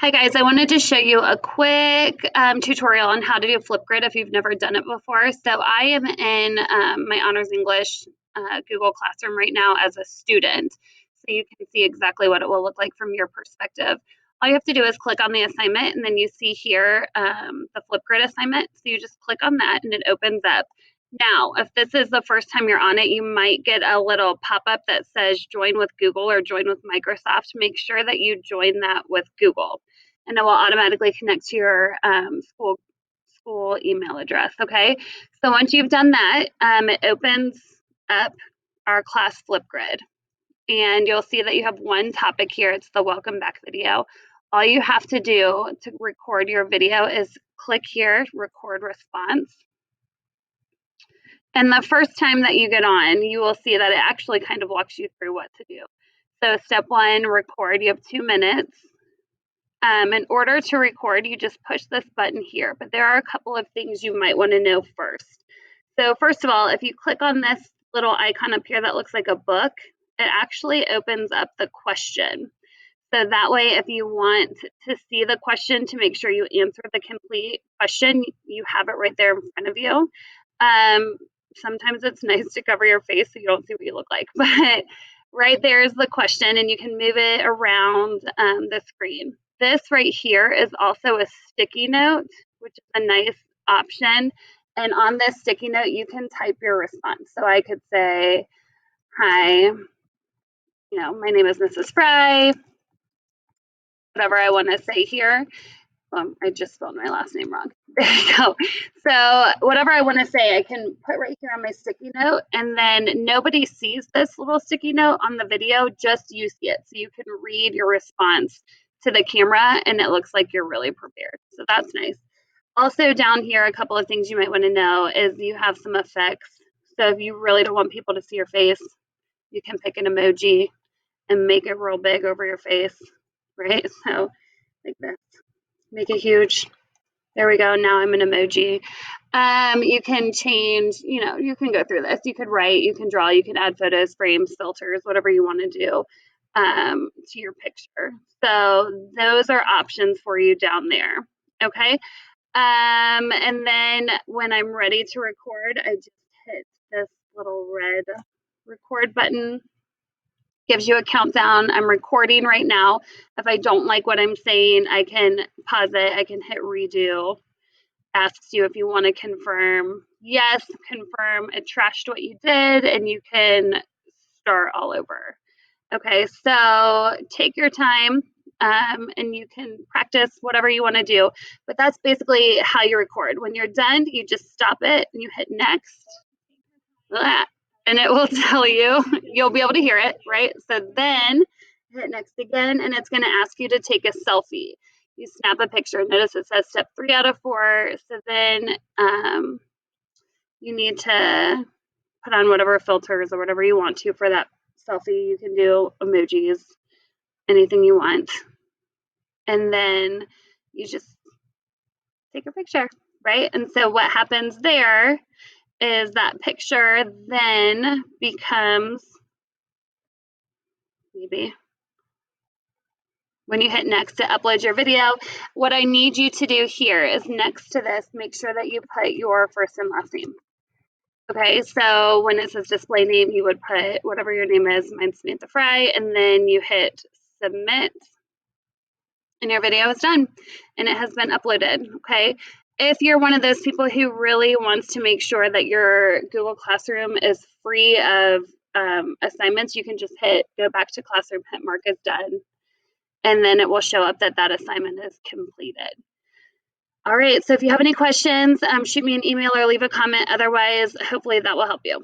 Hi guys, I wanted to show you a quick tutorial on how to do Flipgrid if you've never done it before. So I am in my Honors English Google Classroom right now as a student. So you can see exactly what it will look like from your perspective. All you have to do is click on the assignment and then you see here the Flipgrid assignment. So you just click on that and it opens up. Now, if this is the first time you're on it, you might get a little pop-up that says join with Google or join with Microsoft. Make sure that you join that with Google and it will automatically connect to your school email address, okay? So once you've done that, it opens up our class Flipgrid. And you'll see that you have one topic here. It's the welcome back video. All you have to do to record your video is click here, record response. And the first time that you get on, you will see that it actually kind of walks you through what to do. So step one, record. You have 2 minutes. In order to record, you just push this button here, but there are a couple of things you might want to know first. So first of all, if you click on this little icon up here that looks like a book, it actually opens up the question. So that way, if you want to see the question to make sure you answer the complete question, you have it right there in front of you. Sometimes it's nice to cover your face so you don't see what you look like, but right there is the question and you can move it around the screen. This right here is also a sticky note, which is a nice option. And on this sticky note, you can type your response. So I could say, hi, my name is Mrs. Fry, whatever I want to say here. I just spelled my last name wrong. There you go. So whatever I want to say, I can put right here on my sticky note, and then nobody sees this little sticky note on the video, just you see it. So you can read your response to the camera, and it looks like you're really prepared. So that's nice. Also down here, a couple of things you might want to know is you have some effects. So if you really don't want people to see your face, you can pick an emoji and make it real big over your face, right? So like this. Make it huge. There we go. Now I'm an emoji. You can change, you can go through this. You could write, you can draw, you can add photos, frames, filters, whatever you want to do to your picture. So those are options for you down there. Okay. And then when I'm ready to record, I just hit this little red record button. Gives you a countdown. I'm recording right now. If I don't like what I'm saying, I can pause it. I can hit redo. Asks you if you want to confirm. Yes, confirm it trashed what you did, and you can start all over. Okay, so take your time and you can practice whatever you want to do. But that's basically how you record. When you're done, you just stop it and you hit next. And it will tell you, you'll be able to hear it, right? So then hit next again, and it's going to ask you to take a selfie. You snap a picture. Notice it says step 3 out of 4. So then you need to put on whatever filters or whatever you want to for that selfie. You can do emojis, anything you want. And then you just take a picture, right? And so what happens there is that picture then becomes, maybe, when you hit next to upload your video, what I need you to do here is next to this, make sure that you put your first and last name. Okay, so when it says display name, you would put whatever your name is, mine's Samantha Fry, and then you hit submit, and your video is done, and it has been uploaded, okay? If you're one of those people who really wants to make sure that your Google Classroom is free of assignments, you can just hit go back to Classroom, hit mark as done, and then it will show up that that assignment is completed. All right, so if you have any questions, shoot me an email or leave a comment. Otherwise, hopefully that will help you.